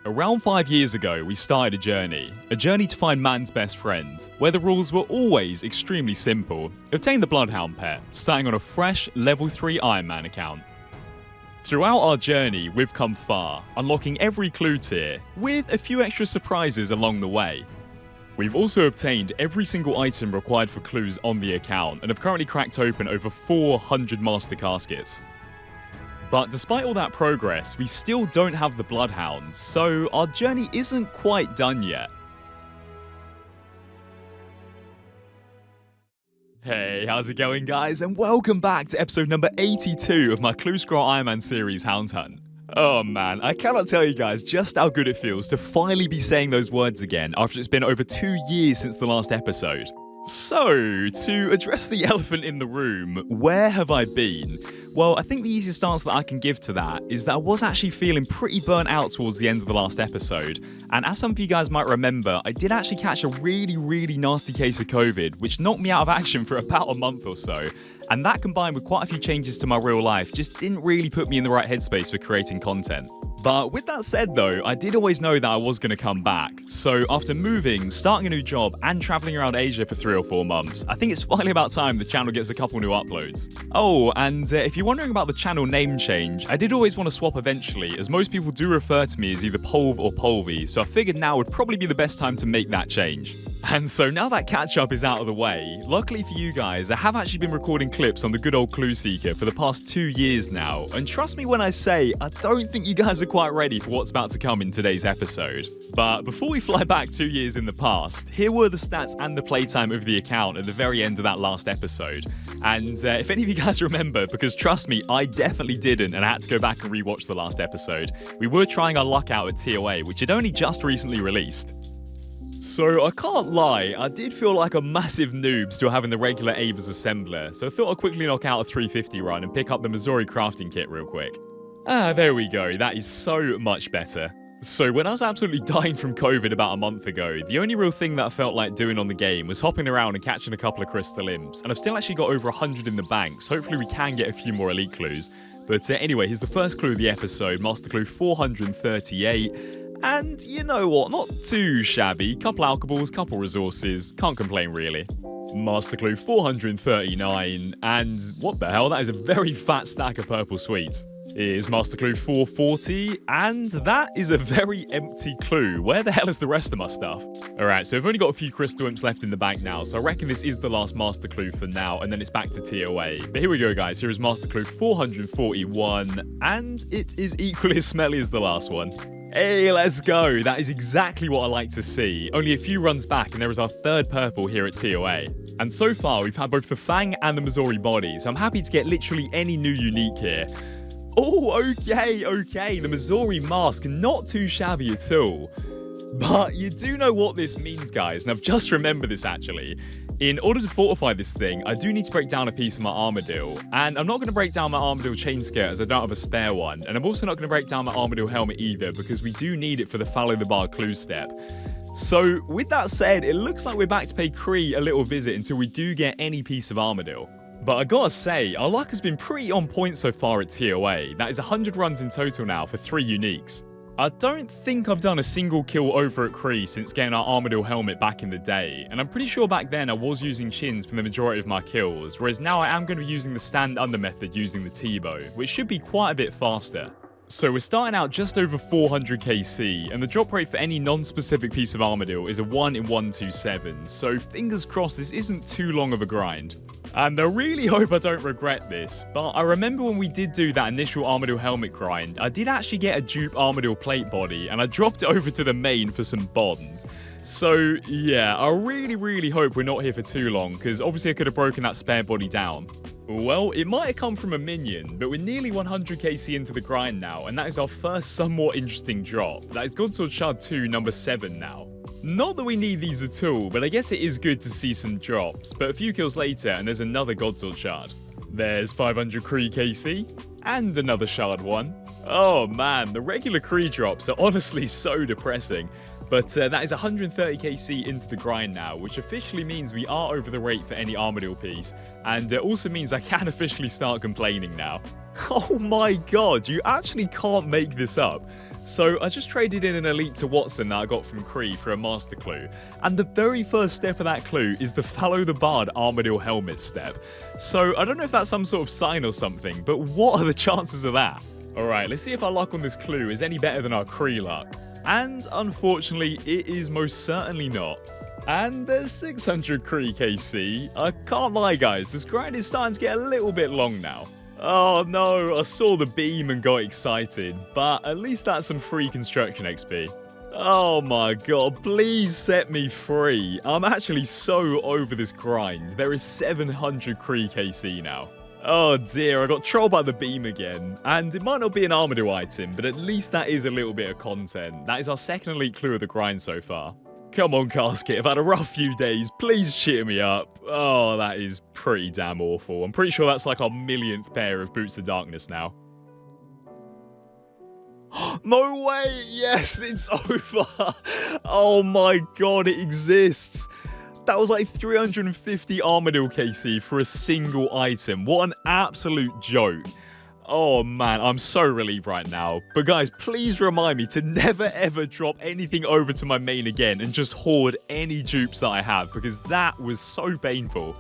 Around 5 years ago, we started a journey to find man's best friend, where the rules were always extremely simple. Obtain the bloodhound pet, starting on a fresh level 3 Ironman account. Throughout our journey, we've come far, unlocking every clue tier, with a few extra surprises along the way. We've also obtained every single item required for clues on the account, and have currently cracked open over 400 master caskets. But despite all that progress, we still don't have the bloodhound, so our journey isn't quite done yet. Hey, how's it going, guys? And welcome back to episode number 82 of my Clue Scroll Ironman series, Hound Hunt. Oh man, I cannot tell you guys just how good it feels to finally be saying those words again after it's been over 2 years since the last episode. So, to address the elephant in the room, where have I been? Well, I think the easiest answer that I can give to that is that I was actually feeling pretty burnt out towards the end of the last episode. And as some of you guys might remember, I did actually catch a really nasty case of COVID, which knocked me out of action for about a month or so. And that combined with quite a few changes to my real life just didn't really put me in the right headspace for creating content. But with that said though, I did always know that I was going to come back. So after moving, starting a new job, and traveling around Asia for 3 or 4 months, I think it's finally about time the channel gets a couple new uploads. Oh, and if you're wondering about the channel name change, I did always want to swap eventually, as most people do refer to me as either Polv or Polvy, so I figured now would probably be the best time to make that change. And so now that catch-up is out of the way, luckily for you guys, I have actually been recording clips on the good old Clue Seeker for the past 2 years now, and trust me when I say, I don't think you guys are quite ready for what's about to come in today's episode. But before we fly back 2 years in the past, here were the stats and the playtime of the account at the very end of that last episode. And if any of you guys remember, because trust me, I definitely didn't, and I had to go back and rewatch the last episode, we were trying our luck out at TOA, which had only just recently released. So I can't lie, I did feel like a massive noob still having the regular Avers assembler, so I thought I'd quickly knock out a 350 run and pick up the Missouri crafting kit real quick. Ah, there we go, that is so much better. So when I was absolutely dying from COVID about a month ago, the only real thing that I felt like doing on the game was hopping around and catching a couple of crystal imps, and I've still actually got over 100 in the bank, so hopefully we can get a few more elite clues. But anyway, here's the first clue of the episode, Master Clue 438. And you know what, not too shabby, couple alcohols, couple resources, can't complain really. Master Clue 439, and what the hell, that is a very fat stack of purple sweets. Here's Master Clue 440, and that is a very empty clue. Where the hell is the rest of my stuff? Alright, so I've only got a few crystal imps left in the bank now, so I reckon this is the last Master Clue for now, and then it's back to TOA. But here we go guys, here is Master Clue 441, and it is equally as smelly as the last one. Hey, let's go. That is exactly what I like to see. Only a few runs back and there is our third purple here at TOA. And so far, we've had both the Fang and the Missouri body, so I'm happy to get literally any new unique here. Oh, okay. The Missouri mask, not too shabby at all. But you do know what this means, guys, and I've just remembered this actually. In order to fortify this thing, I do need to break down a piece of my Armadyl, and I'm not going to break down my Armadyl chain skirt as I don't have a spare one, and I'm also not going to break down my Armadyl helmet either because we do need it for the follow the bar clue step. So with that said, it looks like we're back to pay Cree a little visit until we do get any piece of Armadyl. But I gotta say, our luck has been pretty on point so far at TOA. That is 100 runs in total now for 3 uniques. I don't think I've done a single kill over at Cree since getting our Armadyl helmet back in the day, and I'm pretty sure back then I was using chins for the majority of my kills, whereas now I am going to be using the stand under method using the T-bow, which should be quite a bit faster. So we're starting out just over 400 KC, and the drop rate for any non-specific piece of Armadyl is a 1 in 127, so fingers crossed this isn't too long of a grind. And I really hope I don't regret this, but I remember when we did do that initial Armadyl helmet grind, I did actually get a dupe Armadyl plate body, and I dropped it over to the main for some bonds. So yeah, I really hope we're not here for too long, because obviously I could have broken that spare body down. Well, it might have come from a minion, but we're nearly 100 KC into the grind now, and that is our first somewhat interesting drop. That is Godsword Shard 2, number 7 now. Not that we need these at all, but I guess it is good to see some drops. But a few kills later, and there's another Godsword Shard. There's 500 Cree KC, and another Shard 1. Oh man, the regular Cree drops are honestly so depressing. But that is 130 KC into the grind now, which officially means we are over the rate for any Armadyl piece, and it also means I can officially start complaining now. Oh my god, you actually can't make this up. So I just traded in an elite to Watson that I got from Cree for a master clue, and the very first step of that clue is the Follow the Bard Armadyl helmet step. So I don't know if that's some sort of sign or something, but what are the chances of that? Alright, let's see if our luck on this clue is any better than our Cree luck. And unfortunately, it is most certainly not. And there's 600 Cree KC. I can't lie guys, this grind is starting to get a little bit long now. Oh no, I saw the beam and got excited, but at least that's some free construction XP. Oh my god, please set me free. I'm actually so over this grind. There is 700 Cree KC now. Oh dear, I got trolled by the beam again. And it might not be an Armadyl item, but at least that is a little bit of content. That is our second elite clue of the grind so far. Come on, Casket, I've had a rough few days. Please cheer me up. Oh, that is pretty damn awful. I'm pretty sure that's like our millionth pair of Boots of Darkness now. No way! Yes, it's over! Oh my god, it exists! That was like 350 Armadyl KC for a single item. What an absolute joke. Oh man, I'm so relieved right now. But guys, please remind me to never ever drop anything over to my main again and just hoard any dupes that I have, because that was so painful.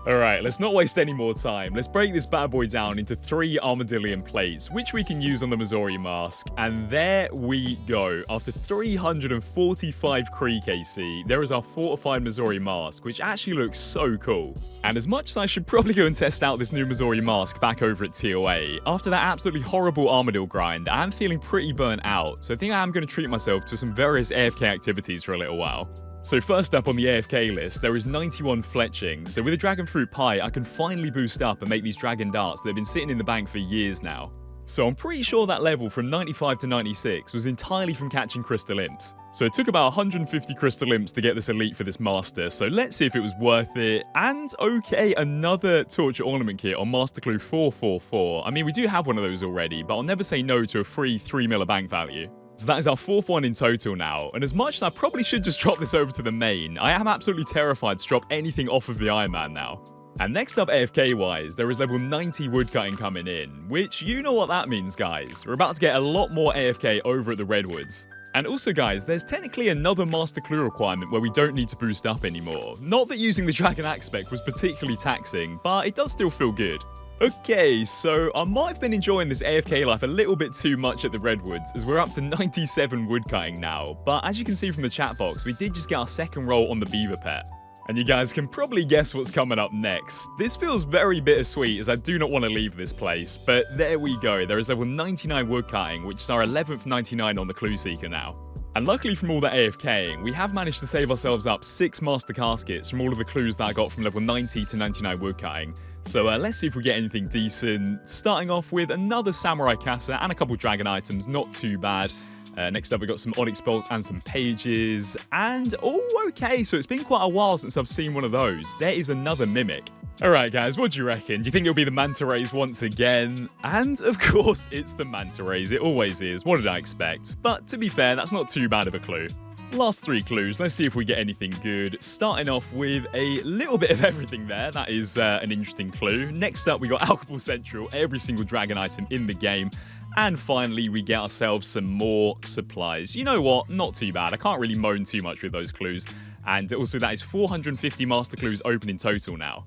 Alright, let's not waste any more time. Let's break this bad boy down into 3 Armadillion plates, which we can use on the Missouri mask. And there we go. After 345 Cree KC, there is our fortified Missouri mask, which actually looks so cool. And as much as I should probably go and test out this new Missouri mask back over at TOA, after that absolutely horrible Armadyl grind, I am feeling pretty burnt out. So I think I am going to treat myself to some various AFK activities for a little while. So first up on the AFK list, there is 91 fletching. So with a Dragon Fruit Pie, I can finally boost up and make these Dragon Darts that have been sitting in the bank for years now. So I'm pretty sure that level from 95 to 96 was entirely from catching Crystal Imps. So it took about 150 Crystal Imps to get this elite for this master, so let's see if it was worth it. And okay, another Torture Ornament Kit on Master Clue 444. I mean, we do have one of those already, but I'll never say no to a free 3 mil bank value. So that is our 4th one in total now, and as much as I probably should just drop this over to the main, I am absolutely terrified to drop anything off of the Ironman now. And next up AFK-wise, there is level 90 Woodcutting coming in, which you know what that means guys. We're about to get a lot more AFK over at the Redwoods. And also guys, there's technically another Master Clue requirement where we don't need to boost up anymore. Not that using the Dragon Axe spec was particularly taxing, but it does still feel good. Okay, so I might have been enjoying this AFK life a little bit too much at the Redwoods, as we're up to 97 Woodcutting now, but as you can see from the chat box, we did just get our second roll on the Beaver Pet. And you guys can probably guess what's coming up next. This feels very bittersweet as I do not want to leave this place, but there we go, there is level 99 Woodcutting, which is our 11th 99 on the Clue Seeker now. And luckily from all that AFKing, we have managed to save ourselves up 6 Master Caskets from all of the clues that I got from level 90 to 99 Woodcutting. So let's see if we get anything decent. Starting off with another Samurai Casa and a couple Dragon items, not too bad. Next up we got some Onyx Bolts and some Pages. And, oh, okay, so it's been quite a while since I've seen one of those. There is another Mimic. Alright guys, what do you reckon? Do you think it'll be the Manta Rays once again? And of course, it's the Manta Rays. It always is. What did I expect? But to be fair, that's not too bad of a clue. Last 3 clues, let's see if we get anything good. Starting off with a little bit of everything there. That is an interesting clue. Next up, we got Alcohol Central, every single Dragon item in the game. And finally, we get ourselves some more supplies. You know what? Not too bad. I can't really moan too much with those clues. And also, that is 450 Master Clues open in total now.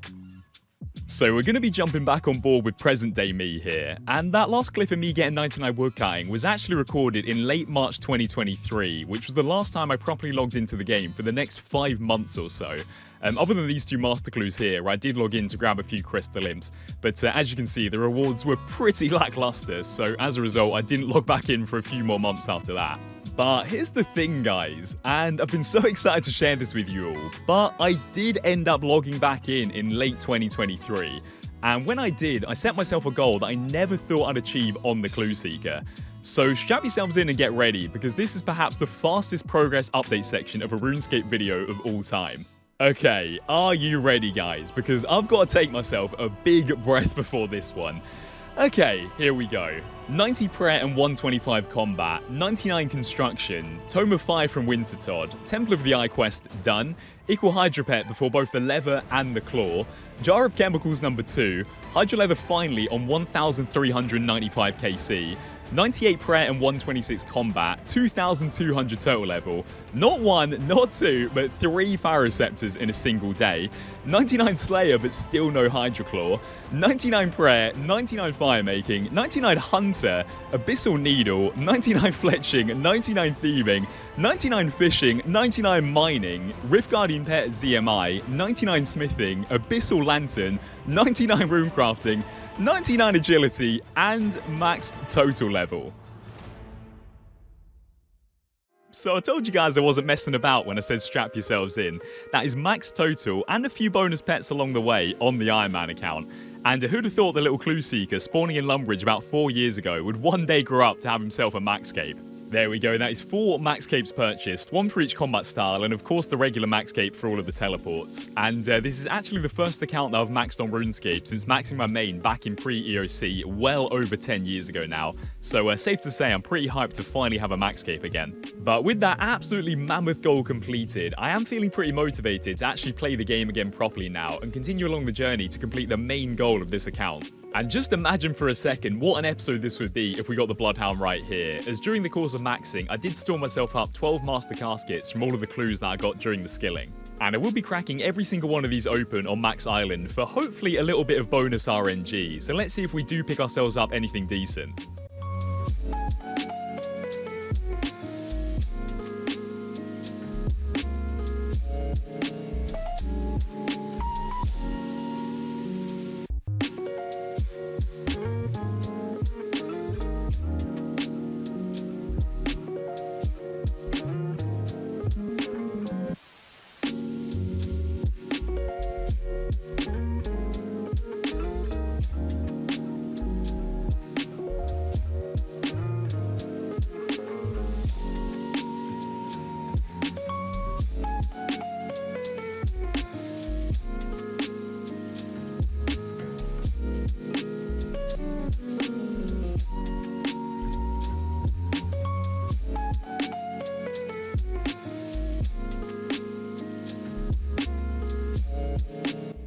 So we're going to be jumping back on board with present day me here, and that last clip of me getting 99 Woodcutting was actually recorded in late March 2023, which was the last time I properly logged into the game for the next 5 months or so. Other than these 2 Master Clues here, where I did log in to grab a few Crystal Imps, but as you can see, the rewards were pretty lackluster, so as a result, I didn't log back in for a few more months after that. But here's the thing guys, and I've been so excited to share this with you all, but I did end up logging back in late 2023. And when I did, I set myself a goal that I never thought I'd achieve on the Clue Seeker. So strap yourselves in and get ready, because this is perhaps the fastest progress update section of a RuneScape video of all time. Okay, are you ready guys? Because I've got to take myself a big breath before this one. Okay, here we go. 90 prayer and 125 combat, 99 construction, Tome of Fire from Wintertodd, Temple of the Eye quest done, equal Hydra Pet before both the leather and the claw, Jar of Chemicals number 2, Hydra Leather finally on 1395 KC, 98 prayer and 126 combat, 2,200 total level, not 1, not 2, but 3 Pharoceptors in a single day, 99 Slayer but still no Hydroclaw, 99 prayer, 99 firemaking, 99 Hunter, Abyssal Needle, 99 fletching, 99 thieving, 99 fishing, 99 mining, Rift Guardian Pet ZMI, 99 smithing, Abyssal Lantern, 99 runecrafting, 99 agility, and maxed total level. So I told you guys I wasn't messing about when I said strap yourselves in. That is max total and a few bonus pets along the way on the Ironman account. And who'd have thought the little clue seeker spawning in Lumbridge about 4 years ago would one day grow up to have himself a Maxscape? There we go, that is 4 Maxscapes purchased, 1 for each combat style, and of course the regular Maxscape for all of the teleports. And this is actually the first account that I've maxed on RuneScape since maxing my main back in pre-EOC well over 10 years ago now. So safe to say I'm pretty hyped to finally have a Maxscape again. But with that absolutely mammoth goal completed, I am feeling pretty motivated to actually play the game again properly now and continue along the journey to complete the main goal of this account. And just imagine for a second what an episode this would be if we got the bloodhound right here, as during the course of maxing, I did store myself up 12 master caskets from all of the clues that I got during the skilling. And I will be cracking every single one of these open on Max Island for hopefully a little bit of bonus RNG, so let's see if we do pick ourselves up anything decent.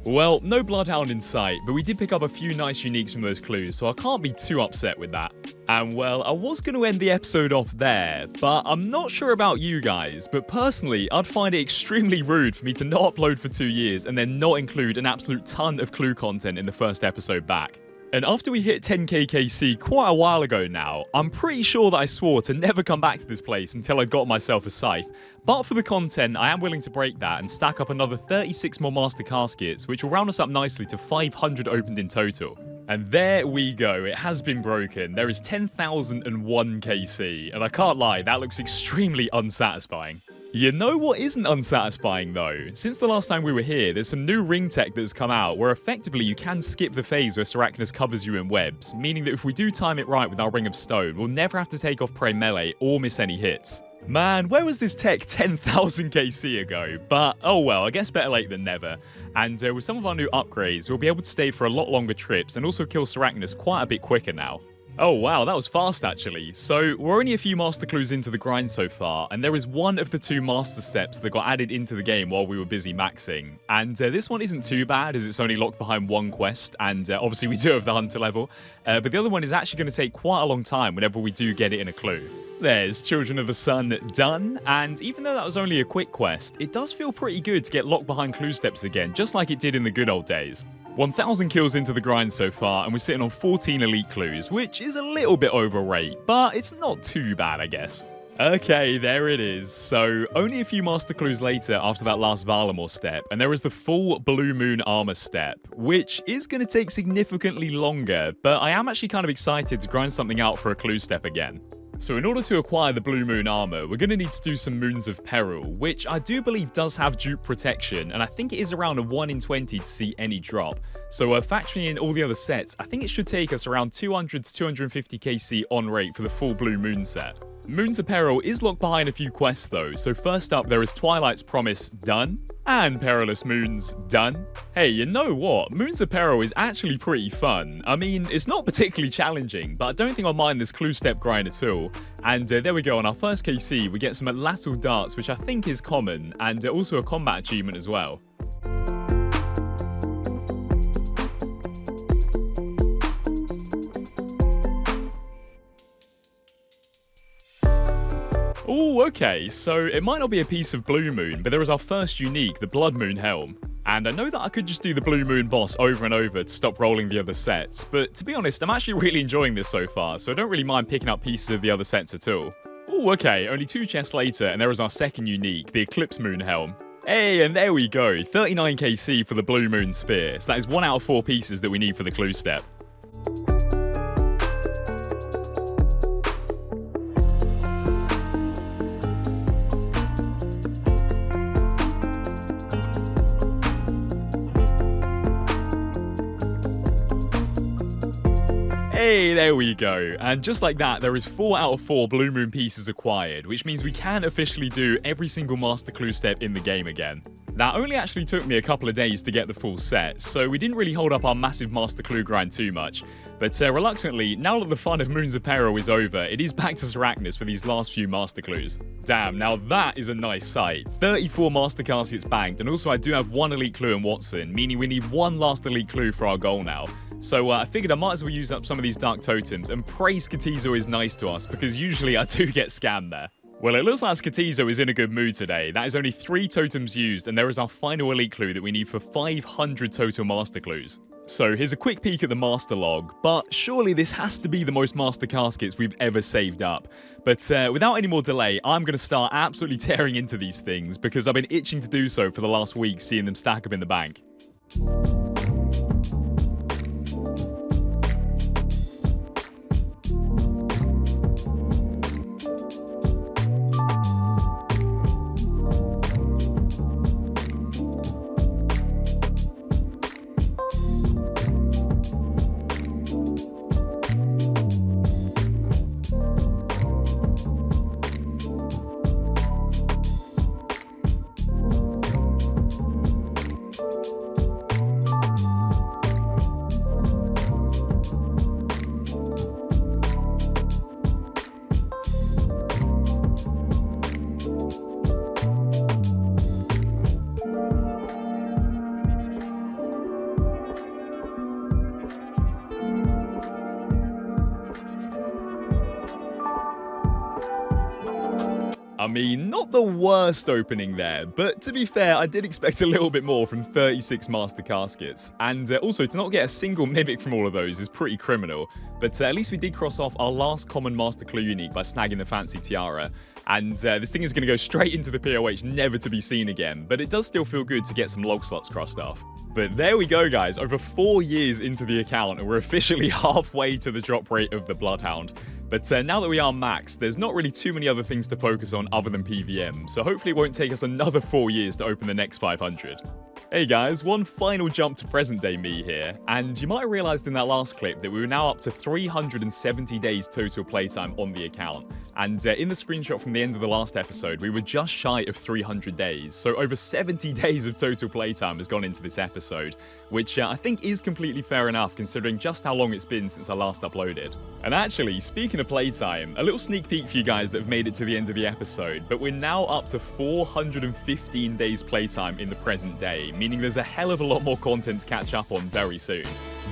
Well, no bloodhound in sight, but we did pick up a few nice uniques from those clues, so I can't be too upset with that. And well, I was going to end the episode off there, but I'm not sure about you guys, but personally, I'd find it extremely rude for me to not upload for 2 years and then not include an absolute ton of clue content in the first episode back. And after we hit 10k KC quite a while ago now, I'm pretty sure that I swore to never come back to this place until I got myself a scythe. But for the content, I am willing to break that and stack up another 36 more master caskets, which will round us up nicely to 500 opened in total. And there we go, it has been broken. There is 10,001 KC, and I can't lie, that looks extremely unsatisfying. You know what isn't unsatisfying though? Since the last time we were here, there's some new ring tech that's come out where effectively you can skip the phase where Sarachnis covers you in webs, meaning that if we do time it right with our Ring of Stone, we'll never have to take off prey melee or miss any hits. Man, where was this tech 10,000 KC ago? But oh well, I guess better late than never. And with some of our new upgrades, we'll be able to stay for a lot longer trips and also kill Sarachnis quite a bit quicker now. Oh wow, that was fast actually. So we're only a few master clues into the grind so far, and there is one of the 2 master steps that got added into the game while we were busy maxing. And this one isn't too bad as it's only locked behind 1 quest, and obviously we do have the hunter level. But the other one is actually going to take quite a long time whenever we do get it in a clue. There's Children of the Sun done, and even though that was only a quick quest, it does feel pretty good to get locked behind clue steps again, just like it did in the good old days. 1,000 kills into the grind so far, and we're sitting on 14 elite clues, which is a little bit overrate, but it's not too bad, I guess. Okay, there it is. So, only a few master clues later after that last Valamor step, and there is the full Blue Moon Armor step, which is going to take significantly longer, but I am actually kind of excited to grind something out for a clue step again. So in order to acquire the Blue Moon Armor, we're going to need to do some Moons of Peril, which I do believe does have dupe protection, and I think it is around a 1 in 20 to see any drop. So factoring in all the other sets, I think it should take us around 200 to 250 KC on rate for the full Blue Moon set. Moons of Peril is locked behind a few quests though, so first up there is Twilight's Promise done, and Perilous Moons done. Hey, you know what? Moons of Peril is actually pretty fun. I mean, it's not particularly challenging, but I don't think I'll mind this clue step grind at all. And there we go, on our first KC, we get some lateral darts, which I think is common, and also a combat achievement as well. Okay, so it might not be a piece of Blue Moon, but there is our first unique, the Blood Moon Helm. And I know that I could just do the Blue Moon boss over and over to stop rolling the other sets, but to be honest, I'm actually really enjoying this so far, so I don't really mind picking up pieces of the other sets at all. Oh, okay, only 2 chests later, and there is our second unique, the Eclipse Moon Helm. Hey, and there we go, 39 KC for the Blue Moon Spear, so that is 1 out of 4 pieces that we need for the clue step. Hey, there we go. And just like that, there is 4 out of 4 Blue Moon pieces acquired, which means we can officially do every single master clue step in the game again. That only actually took me a couple of days to get the full set, so we didn't really hold up our massive master clue grind too much. But reluctantly, now that the fun of Moons of Peril is over, it is back to Sarachnis for these last few master clues. Damn, now that is a nice sight. 34 master caskets banked, and also I do have 1 elite clue in Watson, meaning we need 1 last elite clue for our goal now. So I figured I might as well use up some of these Dark Totems, and pray Skatizo is nice to us, because usually I do get scammed there. Well, it looks like Skatizo is in a good mood today. That is only 3 totems used, and there is our final elite clue that we need for 500 total master clues. So here's a quick peek at the master log, but surely this has to be the most master caskets we've ever saved up. But without any more delay, I'm going to start absolutely tearing into these things, because I've been itching to do so for the last week, seeing them stack up in the bank. I mean, not the worst opening there, but to be fair, I did expect a little bit more from 36 master caskets. And also, to not get a single mimic from all of those is pretty criminal. But at least we did cross off our last common master clue unique by snagging the fancy tiara. And this thing is going to go straight into the POH, never to be seen again. But it does still feel good to get some log slots crossed off. But there we go, guys. Over 4 years into the account, and we're officially halfway to the drop rate of the bloodhound. But now that we are maxed, there's not really too many other things to focus on other than PVM, so hopefully it won't take us another 4 years to open the next 500. Hey guys, one final jump to present day me here, and you might have realised in that last clip that we were now up to 370 days total playtime on the account. And in the screenshot from the end of the last episode, we were just shy of 300 days, so over 70 days of total playtime has gone into this episode, which I think is completely fair enough considering just how long it's been since I last uploaded. And actually, speaking of playtime, a little sneak peek for you guys that have made it to the end of the episode, but we're now up to 415 days playtime in the present day, meaning there's a hell of a lot more content to catch up on very soon.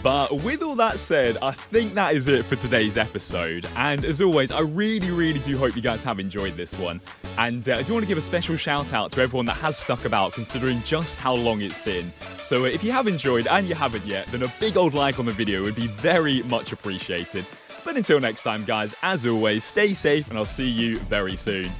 But with all that said, I think that is it for today's episode. And as always, I really do hope you guys have enjoyed this one. And I do want to give a special shout out to everyone that has stuck about considering just how long it's been. So if you have enjoyed and you haven't yet, then a big old like on the video would be very much appreciated. But until next time, guys, as always, stay safe and I'll see you very soon.